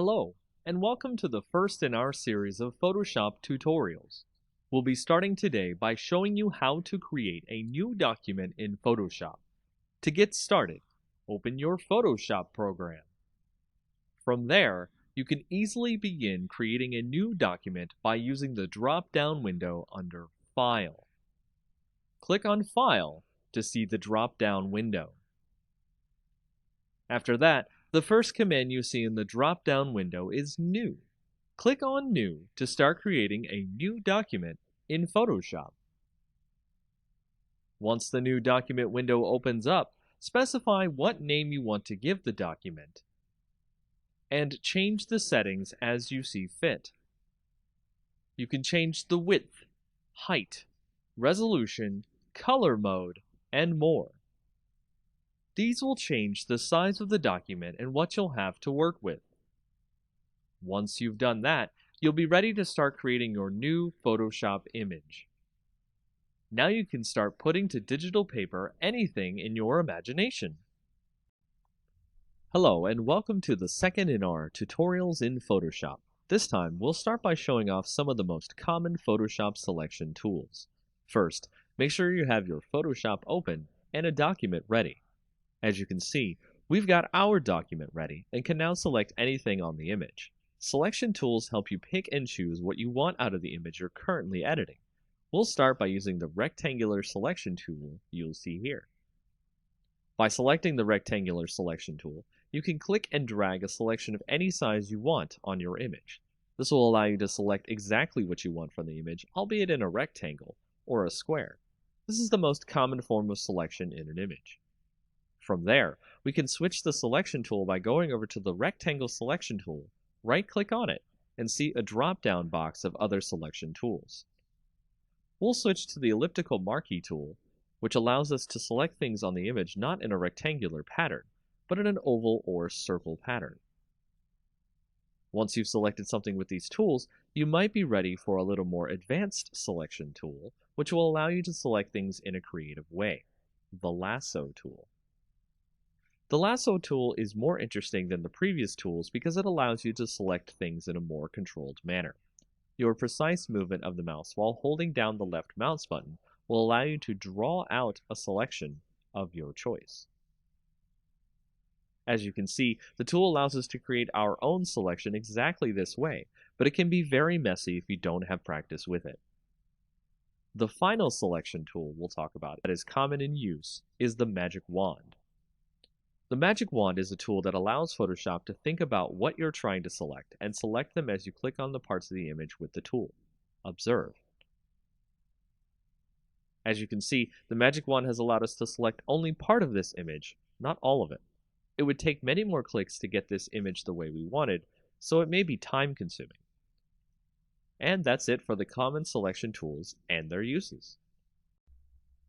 Hello, and welcome to the first in our series of Photoshop tutorials. We'll be starting today by showing you how to create a new document in Photoshop. To get started, open your Photoshop program. From there, you can easily begin creating a new document by using the drop-down window under File. Click on File to see the drop-down window. After that, the first command you see in the drop-down window is New. Click on New to start creating a new document in Photoshop. Once the new document window opens up, specify what name you want to give the document, and change the settings as you see fit. You can change the width, height, resolution, color mode, and more. These will change the size of the document and what you'll have to work with. Once you've done that, you'll be ready to start creating your new Photoshop image. Now you can start putting to digital paper anything in your imagination. Hello, and welcome to the second in our tutorials in Photoshop. This time, we'll start by showing off some of the most common Photoshop selection tools. First, make sure you have your Photoshop open and a document ready. As you can see, we've got our document ready and can now select anything on the image. Selection tools help you pick and choose what you want out of the image you're currently editing. We'll start by using the rectangular selection tool you'll see here. By selecting the rectangular selection tool, you can click and drag a selection of any size you want on your image. This will allow you to select exactly what you want from the image, albeit in a rectangle or a square. This is the most common form of selection in an image. From there, we can switch the selection tool by going over to the rectangle selection tool, right-click on it, and see a drop-down box of other selection tools. We'll switch to the elliptical marquee tool, which allows us to select things on the image not in a rectangular pattern, but in an oval or circle pattern. Once you've selected something with these tools, you might be ready for a little more advanced selection tool, which will allow you to select things in a creative way, the lasso tool. The lasso tool is more interesting than the previous tools because it allows you to select things in a more controlled manner. Your precise movement of the mouse while holding down the left mouse button will allow you to draw out a selection of your choice. As you can see, the tool allows us to create our own selection exactly this way, but it can be very messy if you don't have practice with it. The final selection tool we'll talk about that is common in use is the magic wand. The magic wand is a tool that allows Photoshop to think about what you're trying to select and select them as you click on the parts of the image with the tool. Observe. As you can see, the magic wand has allowed us to select only part of this image, not all of it. It would take many more clicks to get this image the way we wanted, so it may be time-consuming. And that's it for the common selection tools and their uses.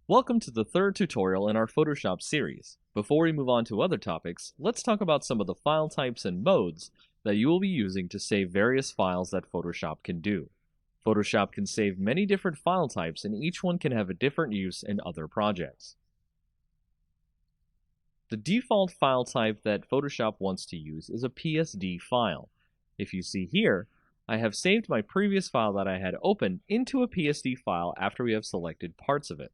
Welcome to the third tutorial in our Photoshop series. Before we move on to other topics, let's talk about some of the file types and modes that you will be using to save various files that Photoshop can do. Photoshop can save many different file types, and each one can have a different use in other projects. The default file type that Photoshop wants to use is a PSD file. If you see here, I have saved my previous file that I had open into a PSD file after we have selected parts of it.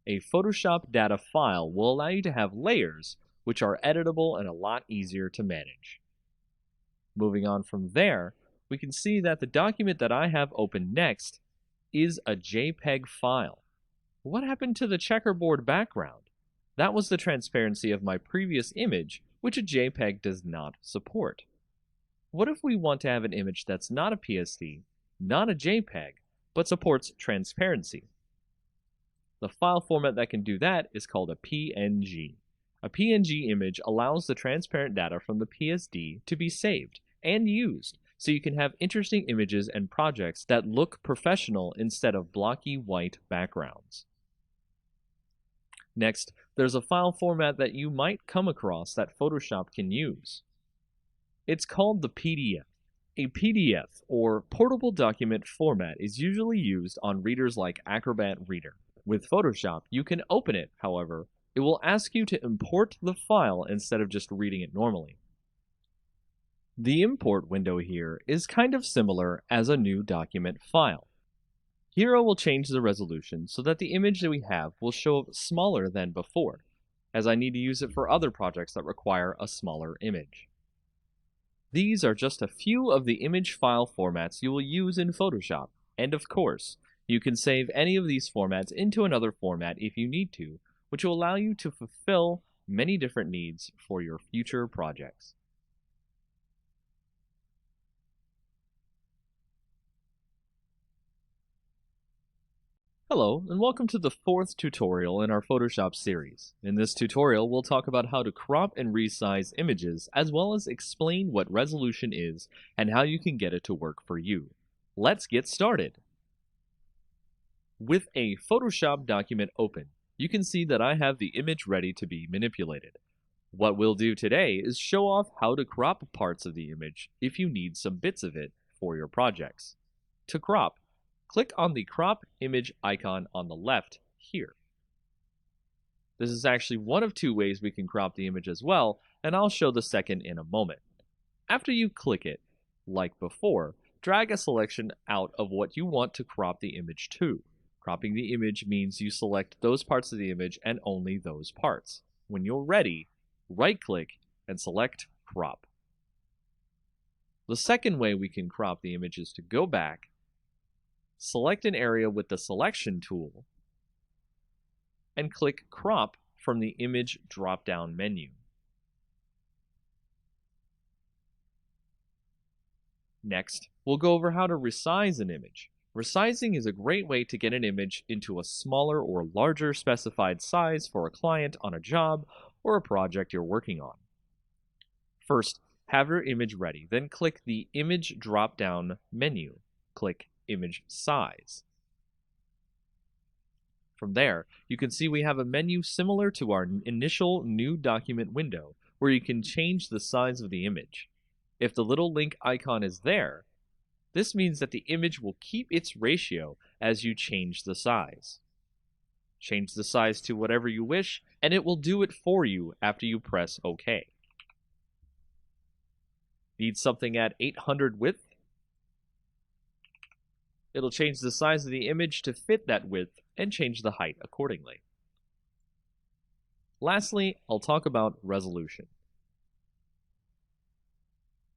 A Photoshop data file will allow you to have layers, which are editable and a lot easier to manage. Moving on from there, we can see that the document that I have open next is a JPEG file. What happened to the checkerboard background? That was the transparency of my previous image, which a JPEG does not support. What if we want to have an image that's not a PSD, not a JPEG, but supports transparency? The file format that can do that is called a PNG. A PNG image allows the transparent data from the PSD to be saved and used, so you can have interesting images and projects that look professional instead of blocky white backgrounds. Next, there's a file format that you might come across that Photoshop can use. It's called the PDF. A PDF, or Portable Document Format, is usually used on readers like Acrobat Reader. With Photoshop, you can open it, however. It will ask you to import the file instead of just reading it normally. The import window here is kind of similar as a new document file. Here I will change the resolution so that the image that we have will show up smaller than before, as I need to use it for other projects that require a smaller image. These are just a few of the image file formats you will use in Photoshop, and of course, you can save any of these formats into another format if you need to, which will allow you to fulfill many different needs for your future projects. Hello, and welcome to the fourth tutorial in our Photoshop series. In this tutorial, we'll talk about how to crop and resize images, as well as explain what resolution is and how you can get it to work for you. Let's get started. With a Photoshop document open, you can see that I have the image ready to be manipulated. What we'll do today is show off how to crop parts of the image if you need some bits of it for your projects. To crop, click on the crop image icon on the left here. This is actually one of two ways we can crop the image as well, and I'll show the second in a moment. After you click it, like before, drag a selection out of what you want to crop the image to. Cropping the image means you select those parts of the image and only those parts. When you're ready, right-click and select Crop. The second way we can crop the image is to go back, select an area with the Selection tool, and click Crop from the Image drop-down menu. Next, we'll go over how to resize an image. Resizing is a great way to get an image into a smaller or larger specified size for a client on a job or a project you're working on. First, have your image ready, then click the Image drop-down menu. Click Image Size. From there, you can see we have a menu similar to our initial New Document window, where you can change the size of the image. If the little link icon is there, this means that the image will keep its ratio as you change the size. Change the size to whatever you wish, and it will do it for you after you press OK. Need something at 800 width? It'll change the size of the image to fit that width and change the height accordingly. Lastly, I'll talk about resolution.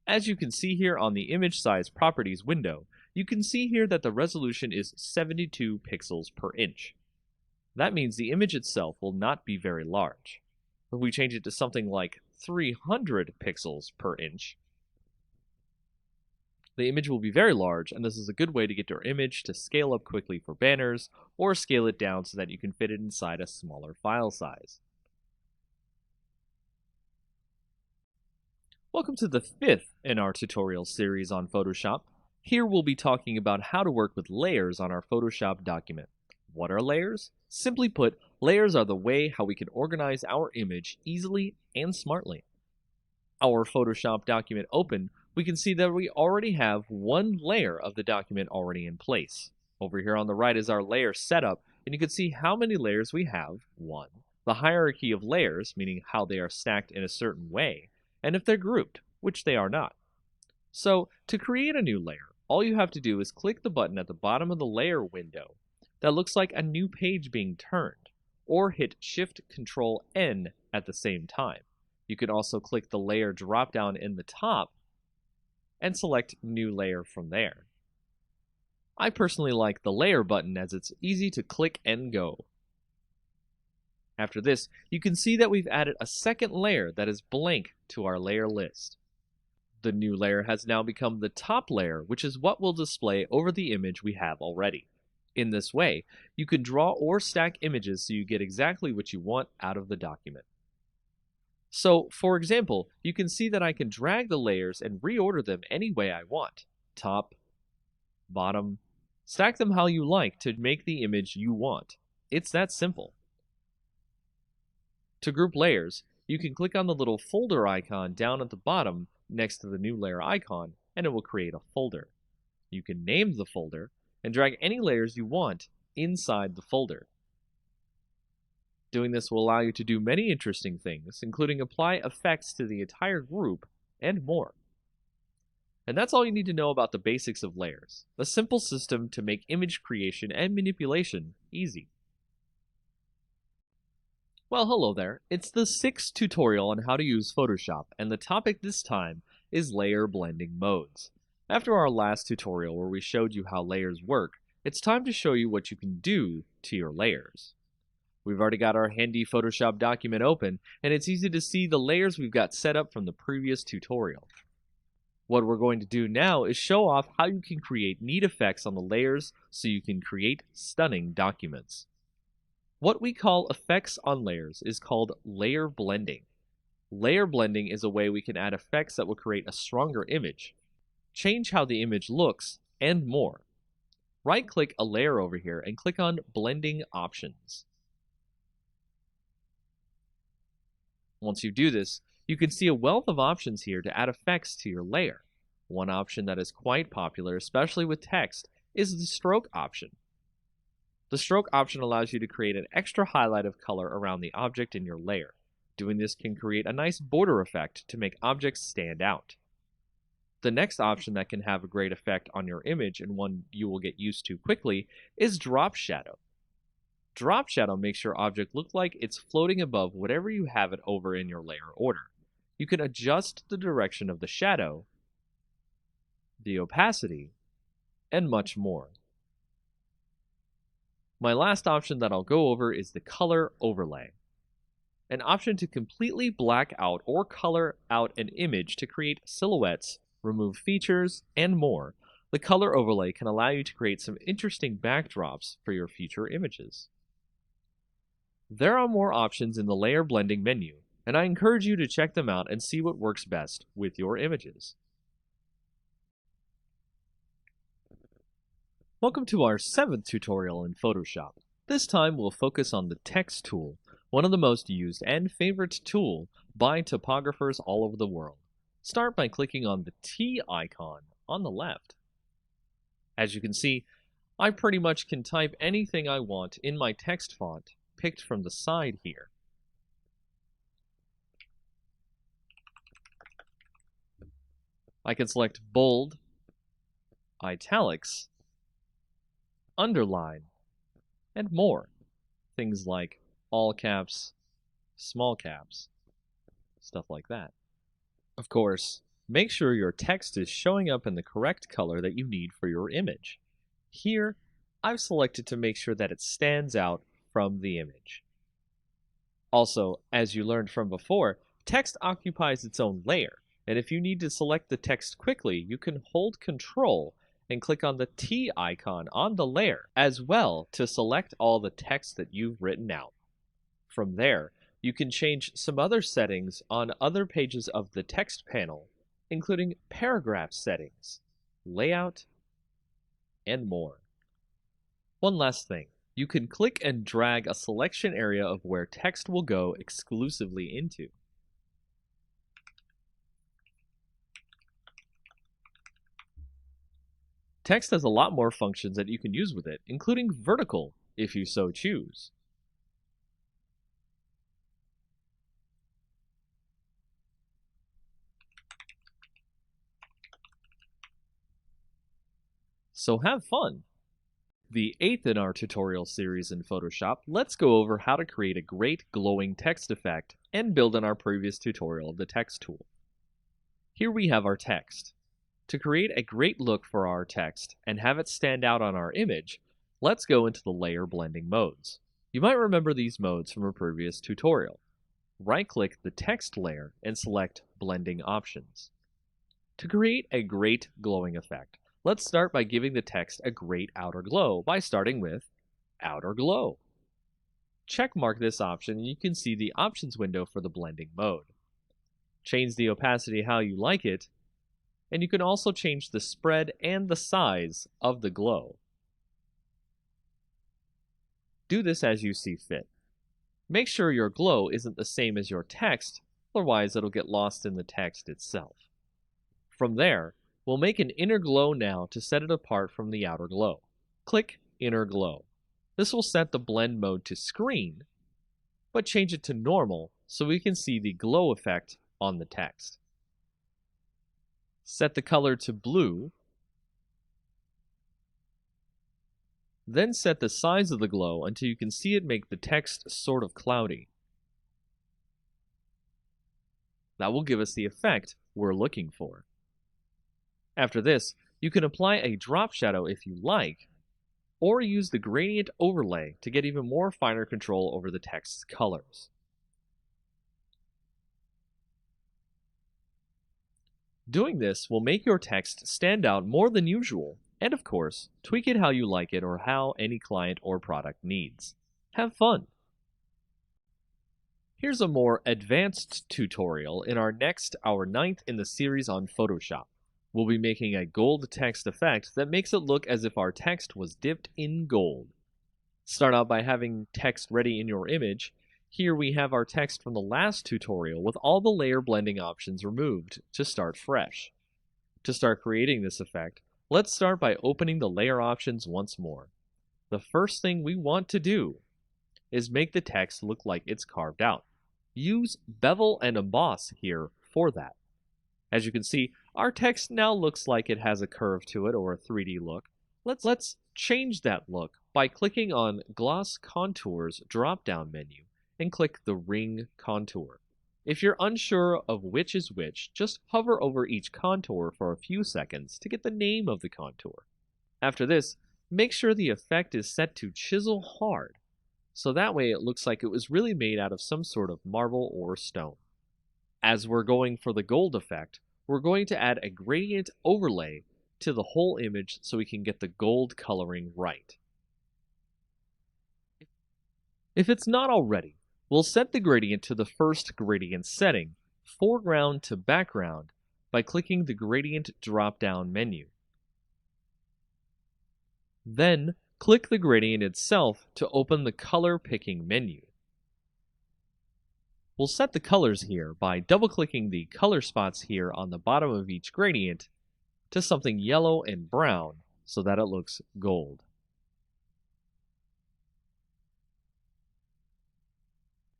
As you can see here on the Image Size Properties window, you can see here that the resolution is 72 pixels per inch. That means the image itself will not be very large. If we change it to something like 300 pixels per inch, the image will be very large, and this is a good way to get your image to scale up quickly for banners, or scale it down so that you can fit it inside a smaller file size. Welcome to the fifth in our tutorial series on Photoshop. Here we'll be talking about how to work with layers on our Photoshop document. What are layers? Simply put, layers are the way how we can organize our image easily and smartly. Our Photoshop document open, we can see that we already have one layer of the document already in place. Over here on the right is our layer setup, and you can see how many layers we have. 1. The hierarchy of layers, meaning how they are stacked in a certain way, and if they're grouped, which they are not. So, to create a new layer, all you have to do is click the button at the bottom of the layer window that looks like a new page being turned, or hit Shift-Control-N at the same time. You can also click the layer drop-down in the top and select New Layer from there. I personally like the Layer button as it's easy to click and go. After this, you can see that we've added a second layer that is blank to our layer list. The new layer has now become the top layer, which is what will display over the image we have already. In this way, you can draw or stack images so you get exactly what you want out of the document. So, for example, you can see that I can drag the layers and reorder them any way I want. Top, bottom, stack them how you like to make the image you want. It's that simple. To group layers, you can click on the little folder icon down at the bottom next to the new layer icon, and it will create a folder. You can name the folder and drag any layers you want inside the folder. Doing this will allow you to do many interesting things, including apply effects to the entire group and more. And that's all you need to know about the basics of layers, a simple system to make image creation and manipulation easy. Well, hello there. It's the 6th tutorial on how to use Photoshop, and the topic this time is layer blending modes. After our last tutorial where we showed you how layers work, it's time to show you what you can do to your layers. We've already got our handy Photoshop document open, and it's easy to see the layers we've got set up from the previous tutorial. What we're going to do now is show off how you can create neat effects on the layers so you can create stunning documents. What we call effects on layers is called layer blending. Layer blending is a way we can add effects that will create a stronger image, change how the image looks, and more. Right-click a layer over here and click on Blending Options. Once you do this, you can see a wealth of options here to add effects to your layer. One option that is quite popular, especially with text, is the stroke option. The stroke option allows you to create an extra highlight of color around the object in your layer. Doing this can create a nice border effect to make objects stand out. The next option that can have a great effect on your image, and one you will get used to quickly, is drop shadow. Drop shadow makes your object look like it's floating above whatever you have it over in your layer order. You can adjust the direction of the shadow, the opacity, and much more. My last option that I'll go over is the color overlay, an option to completely black out or color out an image to create silhouettes, remove features, and more. The color overlay can allow you to create some interesting backdrops for your future images. There are more options in the layer blending menu, and I encourage you to check them out and see what works best with your images. Welcome to our 7th tutorial in Photoshop. This time we'll focus on the text tool, one of the most used and favorite tool by topographers all over the world. Start by clicking on the T icon on the left. As you can see, I pretty much can type anything I want in my text font picked from the side here. I can select bold, italics, underline, and more. Things like all caps, small caps, stuff like that. Of course, make sure your text is showing up in the correct color that you need for your image. Here, I've selected to make sure that it stands out from the image. Also, as you learned from before, text occupies its own layer, and if you need to select the text quickly, you can hold Control and click on the T icon on the layer as well to select all the text that you've written out. From there, you can change some other settings on other pages of the text panel, including paragraph settings, layout, and more. One last thing, you can click and drag a selection area of where text will go exclusively into. Text has a lot more functions that you can use with it, including vertical, if you so choose. So have fun! The 8th in our tutorial series in Photoshop, let's go over how to create a great glowing text effect and build on our previous tutorial of the text tool. Here we have our text. To create a great look for our text and have it stand out on our image, let's go into the layer blending modes. You might remember these modes from a previous tutorial. Right-click the text layer and select Blending Options. To create a great glowing effect, let's start by giving the text a great outer glow by starting with Outer Glow. Checkmark this option and you can see the options window for the blending mode. Change the opacity how you like it, and you can also change the spread and the size of the glow. Do this as you see fit. Make sure your glow isn't the same as your text, otherwise it'll get lost in the text itself. From there, we'll make an inner glow now to set it apart from the outer glow. Click Inner Glow. This will set the blend mode to screen, but change it to normal so we can see the glow effect on the text. Set the color to blue, then set the size of the glow until you can see it make the text sort of cloudy. That will give us the effect we're looking for. After this, you can apply a drop shadow if you like, or use the gradient overlay to get even more finer control over the text's colors. Doing this will make your text stand out more than usual, and of course, tweak it how you like it or how any client or product needs. Have fun! Here's a more advanced tutorial in our ninth in the series on Photoshop. We'll be making a gold text effect that makes it look as if our text was dipped in gold. Start out by having text ready in your image. Here we have our text from the last tutorial with all the layer blending options removed to start fresh. To start creating this effect, let's start by opening the layer options once more. The first thing we want to do is make the text look like it's carved out. Use bevel and emboss here for that. As you can see, our text now looks like it has a curve to it or a 3D look. Let's change that look by clicking on Gloss Contours drop-down menu and click the ring contour. If you're unsure of which is which, just hover over each contour for a few seconds to get the name of the contour. After this, make sure the effect is set to chisel hard, so that way it looks like it was really made out of some sort of marble or stone. As we're going for the gold effect, we're going to add a gradient overlay to the whole image so we can get the gold coloring right. If it's not already, we'll set the gradient to the first gradient setting, foreground to background, by clicking the gradient drop-down menu. Then, click the gradient itself to open the color picking menu. We'll set the colors here by double-clicking the color spots here on the bottom of each gradient to something yellow and brown so that it looks gold.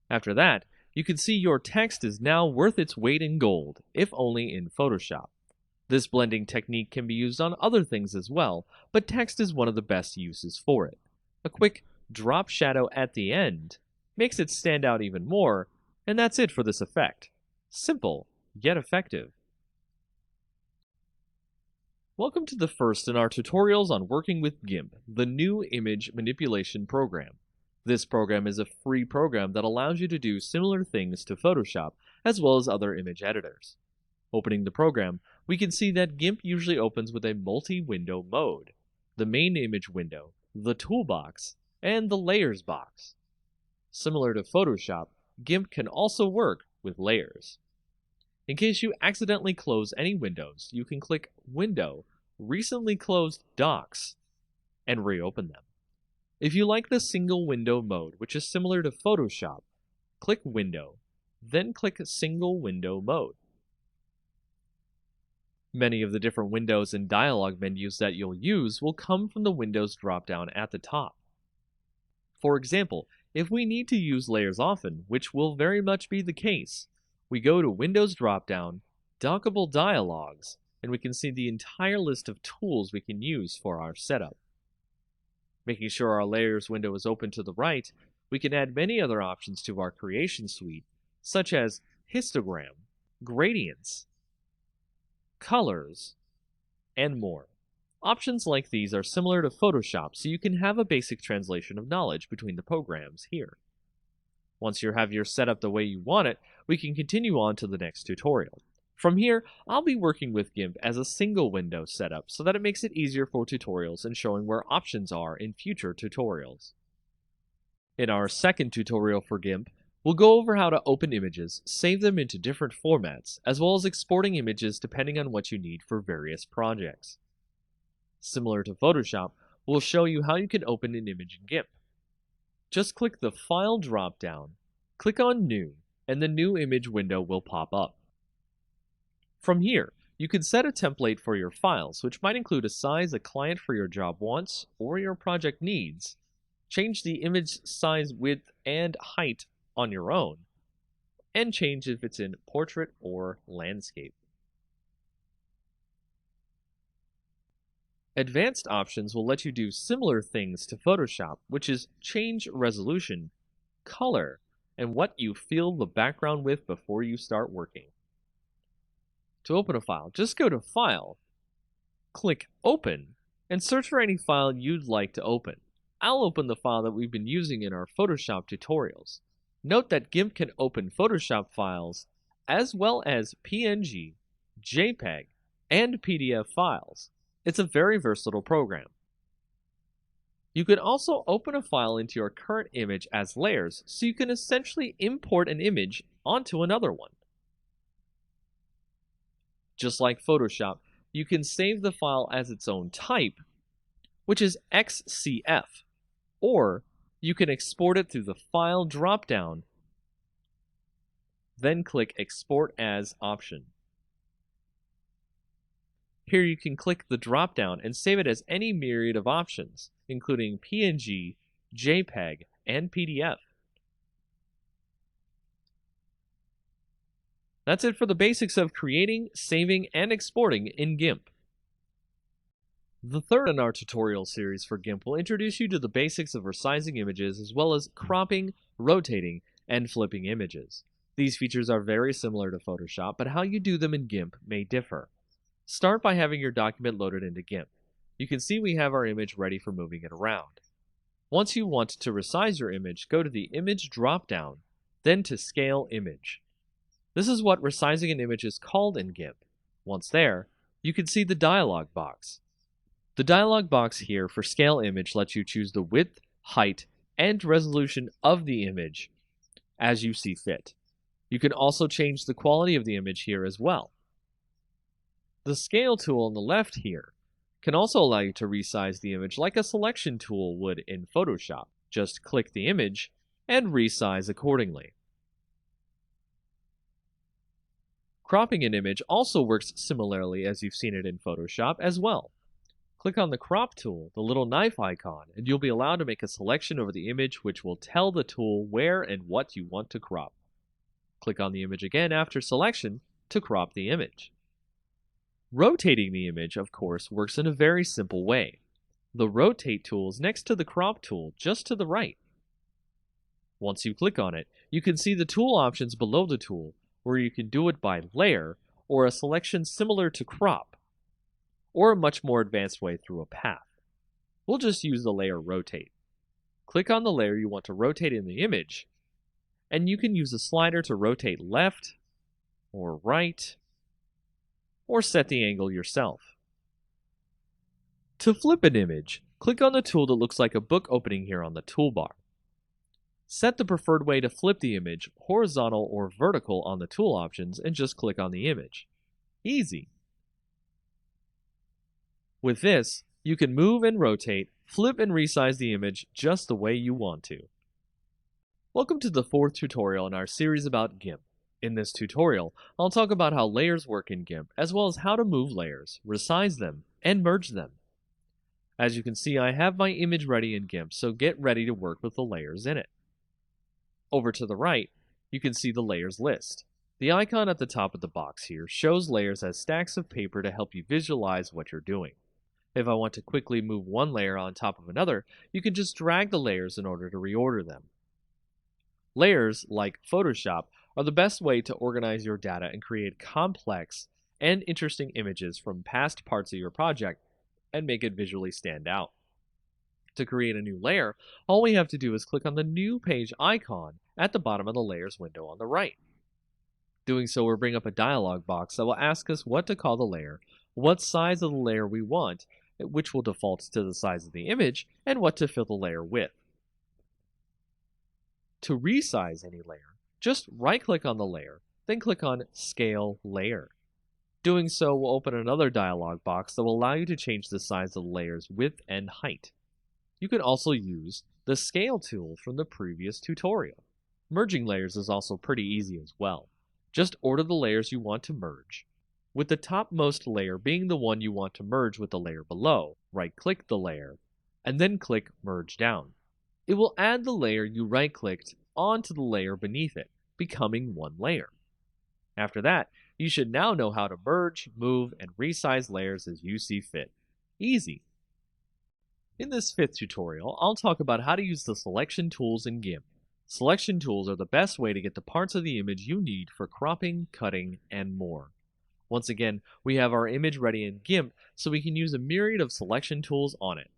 After that, you can see your text is now worth its weight in gold, if only in Photoshop. This blending technique can be used on other things as well, but text is one of the best uses for it. A quick drop shadow at the end makes it stand out even more, and that's it for this effect. Simple, yet effective. Welcome to the first in our tutorials on working with GIMP, the new image manipulation program. This program is a free program that allows you to do similar things to Photoshop, as well as other image editors. Opening the program, we can see that GIMP usually opens with a multi-window mode, the main image window, the toolbox, and the layers box. Similar to Photoshop, GIMP can also work with layers. In case you accidentally close any windows, you can click Window, Recently Closed Docs, and reopen them. If you like the single window mode, which is similar to Photoshop, click Window, then click Single Window Mode. Many of the different windows and dialog menus that you'll use will come from the Windows dropdown at the top. For example, if we need to use layers often, which will very much be the case, we go to Windows dropdown, Dockable Dialogs, and we can see the entire list of tools we can use for our setup. Making sure our layers window is open to the right, we can add many other options to our creation suite, such as histogram, gradients, colors, and more. Options like these are similar to Photoshop, so you can have a basic translation of knowledge between the programs here. Once you have your setup the way you want it, we can continue on to the next tutorial. From here, I'll be working with GIMP as a single window setup so that it makes it easier for tutorials and showing where options are in future tutorials. In our second tutorial for GIMP, we'll go over how to open images, save them into different formats, as well as exporting images depending on what you need for various projects. Similar to Photoshop, we'll show you how you can open an image in GIMP. Just click the File drop-down, click on New, and the New Image window will pop up. From here, you can set a template for your files, which might include a size a client for your job wants or your project needs, change the image size, width, and height on your own, and change if it's in portrait or landscape. Advanced options will let you do similar things to Photoshop, which is change resolution, color, and what you fill the background with before you start working. To open a file, just go to File, click Open, and search for any file you'd like to open. I'll open the file that we've been using in our Photoshop tutorials. Note that GIMP can open Photoshop files as well as PNG, JPEG, and PDF files. It's a very versatile program. You can also open a file into your current image as layers, so you can essentially import an image onto another one. Just like Photoshop, you can save the file as its own type, which is XCF, or you can export it through the File drop-down, then click Export As option. Here you can click the drop-down and save it as any myriad of options, including PNG, JPEG, and PDF. That's it for the basics of creating, saving, and exporting in GIMP. The third in our tutorial series for GIMP will introduce you to the basics of resizing images as well as cropping, rotating, and flipping images. These features are very similar to Photoshop, but how you do them in GIMP may differ. Start by having your document loaded into GIMP. You can see we have our image ready for moving it around. Once you want to resize your image, go to the Image drop-down, then to Scale Image. This is what resizing an image is called in GIMP. Once there, you can see the dialog box. The dialog box here for Scale Image lets you choose the width, height, and resolution of the image as you see fit. You can also change the quality of the image here as well. The Scale tool on the left here can also allow you to resize the image like a selection tool would in Photoshop. Just click the image and resize accordingly. Cropping an image also works similarly as you've seen it in Photoshop as well. Click on the Crop tool, the little knife icon, and you'll be allowed to make a selection over the image which will tell the tool where and what you want to crop. Click on the image again after selection to crop the image. Rotating the image, of course, works in a very simple way. The Rotate tool is next to the Crop tool, just to the right. Once you click on it, you can see the tool options below the tool, where you can do it by layer, or a selection similar to Crop, or a much more advanced way through a path. We'll just use the layer Rotate. Click on the layer you want to rotate in the image, and you can use a slider to rotate left or right, or set the angle yourself. To flip an image, click on the tool that looks like a book opening here on the toolbar. Set the preferred way to flip the image, horizontal or vertical on the tool options, and just click on the image. Easy. With this, you can move and rotate, flip and resize the image just the way you want to. Welcome to the fourth tutorial in our series about GIMP. In this tutorial, I'll talk about how layers work in GIMP, as well as how to move layers, resize them, and merge them. As you can see, I have my image ready in GIMP, so get ready to work with the layers in it. Over to the right, you can see the layers list. The icon at the top of the box here shows layers as stacks of paper to help you visualize what you're doing. If I want to quickly move one layer on top of another, you can just drag the layers in order to reorder them. Layers, like Photoshop, are the best way to organize your data and create complex and interesting images from past parts of your project and make it visually stand out. To create a new layer, all we have to do is click on the New Page icon at the bottom of the Layers window on the right. Doing so will bring up a dialog box that will ask us what to call the layer, what size of the layer we want, which will default to the size of the image, and what to fill the layer with. To resize any layer, just right-click on the layer, then click on Scale Layer. Doing so will open another dialog box that will allow you to change the size of the layer's width and height. You can also use the Scale tool from the previous tutorial. Merging layers is also pretty easy as well. Just order the layers you want to merge, with the topmost layer being the one you want to merge with the layer below. Right-click the layer, and then click Merge Down. It will add the layer you right-clicked onto the layer beneath it, becoming one layer. After that, you should now know how to merge, move, and resize layers as you see fit. Easy. In this fifth tutorial, I'll talk about how to use the selection tools in GIMP. Selection tools are the best way to get the parts of the image you need for cropping, cutting, and more. Once again, we have our image ready in GIMP, so we can use a myriad of selection tools on it.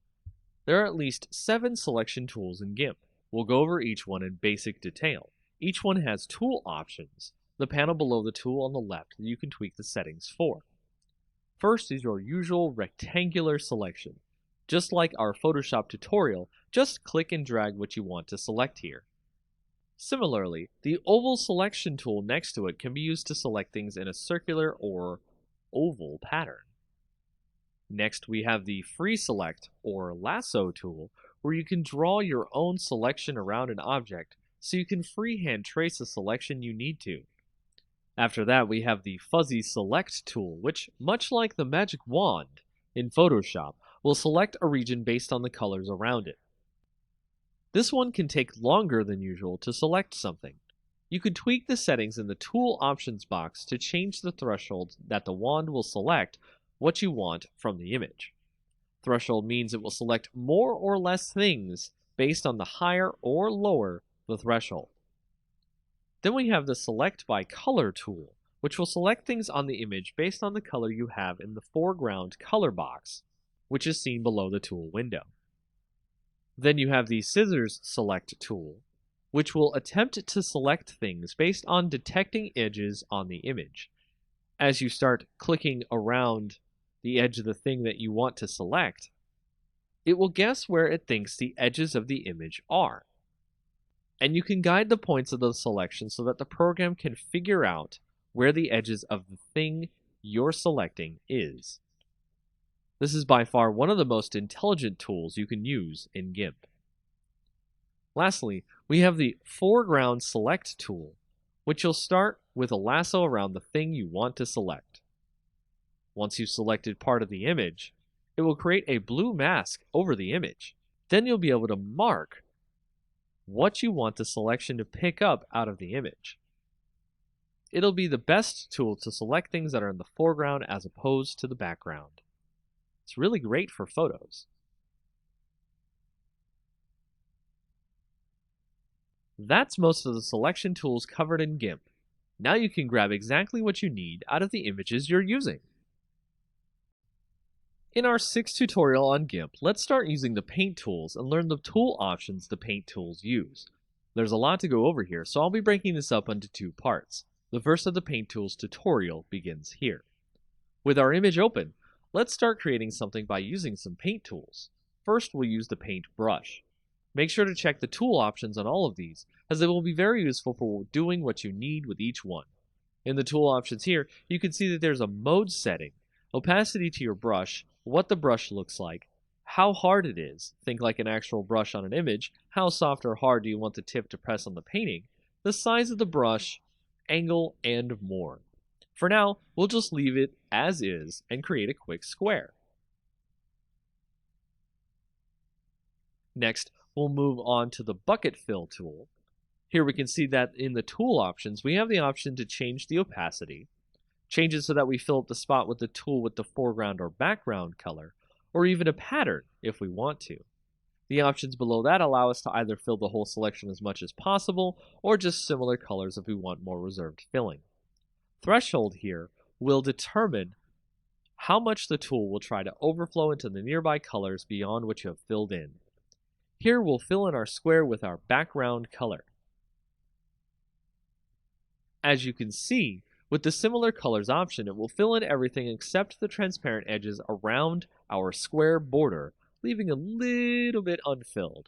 There are at least 7 selection tools in GIMP. We'll go over each one in basic detail. Each one has tool options, the panel below the tool on the left that you can tweak the settings for. First is your usual rectangular selection. Just like our Photoshop tutorial, just click and drag what you want to select here. Similarly, the oval selection tool next to it can be used to select things in a circular or oval pattern. Next, we have the free select or lasso tool, where you can draw your own selection around an object so you can freehand trace a selection you need to. After that, we have the fuzzy select tool, which, much like the magic wand in Photoshop, will select a region based on the colors around it. This one can take longer than usual to select something. You could tweak the settings in the Tool Options box to change the threshold that the wand will select what you want from the image. Threshold means it will select more or less things based on the higher or lower the threshold. Then we have the Select by Color tool, which will select things on the image based on the color you have in the foreground color box, which is seen below the tool window. Then you have the Scissors Select tool, which will attempt to select things based on detecting edges on the image. As you start clicking around the edge of the thing that you want to select, it will guess where it thinks the edges of the image are. And you can guide the points of the selection so that the program can figure out where the edges of the thing you're selecting is. This is by far one of the most intelligent tools you can use in GIMP. Lastly, we have the Foreground Select tool, which will start with a lasso around the thing you want to select. Once you've selected part of the image, it will create a blue mask over the image. Then you'll be able to mark what you want the selection to pick up out of the image. It'll be the best tool to select things that are in the foreground as opposed to the background. It's really great for photos. That's most of the selection tools covered in GIMP. Now you can grab exactly what you need out of the images you're using. In our 6th tutorial on GIMP, let's start using the paint tools and learn the tool options the paint tools use. There's a lot to go over here, so I'll be breaking this up into 2 parts. The first of the paint tools tutorial begins here. With our image open, let's start creating something by using some paint tools. First, we'll use the paint brush. Make sure to check the tool options on all of these, as they will be very useful for doing what you need with each one. In the tool options here, you can see that there's a mode setting, opacity to your brush, what the brush looks like, how hard it is, think like an actual brush on an image, how soft or hard do you want the tip to press on the painting, the size of the brush, angle, and more. For now, we'll just leave it as is and create a quick square. Next, we'll move on to the bucket fill tool. Here we can see that in the tool options, we have the option to change the opacity, change it so that we fill up the spot with the tool with the foreground or background color, or even a pattern if we want to. The options below that allow us to either fill the whole selection as much as possible, or just similar colors if we want more reserved filling. Threshold here will determine how much the tool will try to overflow into the nearby colors beyond what you have filled in. Here we'll fill in our square with our background color. As you can see, with the similar colors option, it will fill in everything except the transparent edges around our square border, leaving a little bit unfilled.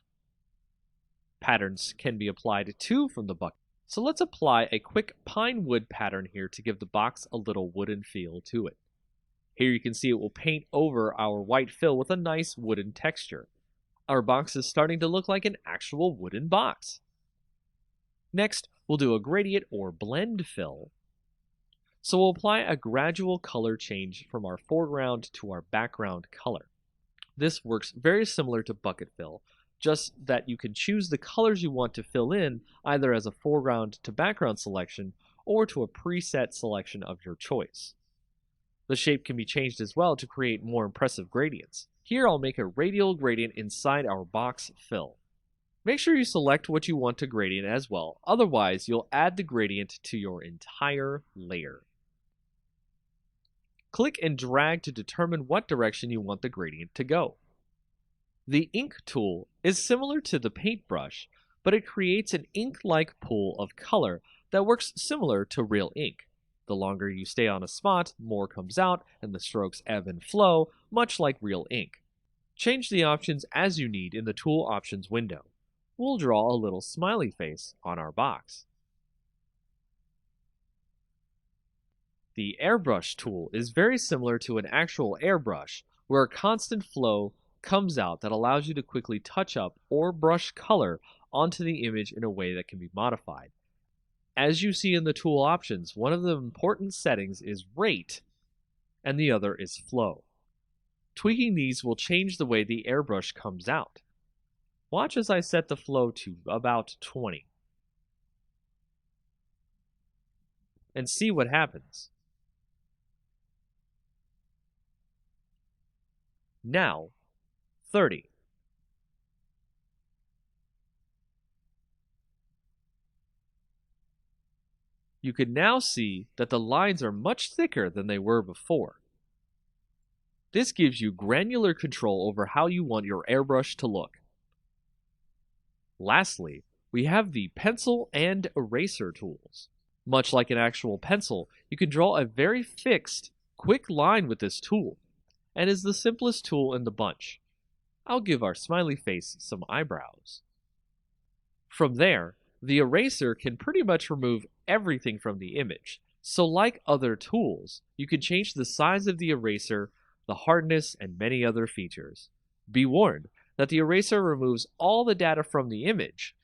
Patterns can be applied too from the bucket. So let's apply a quick pine wood pattern here to give the box a little wooden feel to it. Here you can see it will paint over our white fill with a nice wooden texture. Our box is starting to look like an actual wooden box. Next, we'll do a gradient or blend fill. So we'll apply a gradual color change from our foreground to our background color. This works very similar to bucket fill, just that you can choose the colors you want to fill in either as a foreground to background selection or to a preset selection of your choice. The shape can be changed as well to create more impressive gradients. Here I'll make a radial gradient inside our box fill. Make sure you select what you want to gradient as well, otherwise you'll add the gradient to your entire layer. Click and drag to determine what direction you want the gradient to go. The ink tool is similar to the paintbrush, but it creates an ink-like pool of color that works similar to real ink. The longer you stay on a spot, more comes out, and the strokes ebb and flow, much like real ink. Change the options as you need in the Tool Options window. We'll draw a little smiley face on our box. The airbrush tool is very similar to an actual airbrush, where a constant flow comes out that allows you to quickly touch up or brush color onto the image in a way that can be modified. As you see in the tool options, one of the important settings is rate, and the other is flow. Tweaking these will change the way the airbrush comes out. Watch as I set the flow to about 20. And see what happens. Now, 30. You can now see that the lines are much thicker than they were before. This gives you granular control over how you want your airbrush to look. Lastly, we have the pencil and eraser tools. Much like an actual pencil, you can draw a very fixed, quick line with this tool, and is the simplest tool in the bunch. I'll give our smiley face some eyebrows. From there, the eraser can pretty much remove everything from the image. So like other tools, you can change the size of the eraser, the hardness, and many other features. Be warned that the eraser removes all the data from the image,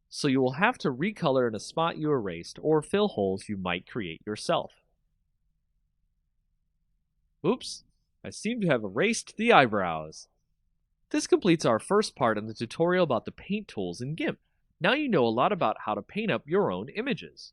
so you will have to recolor in a spot you erased or fill holes you might create yourself. Oops, I seem to have erased the eyebrows. This completes our first part in the tutorial about the paint tools in GIMP. Now you know a lot about how to paint up your own images.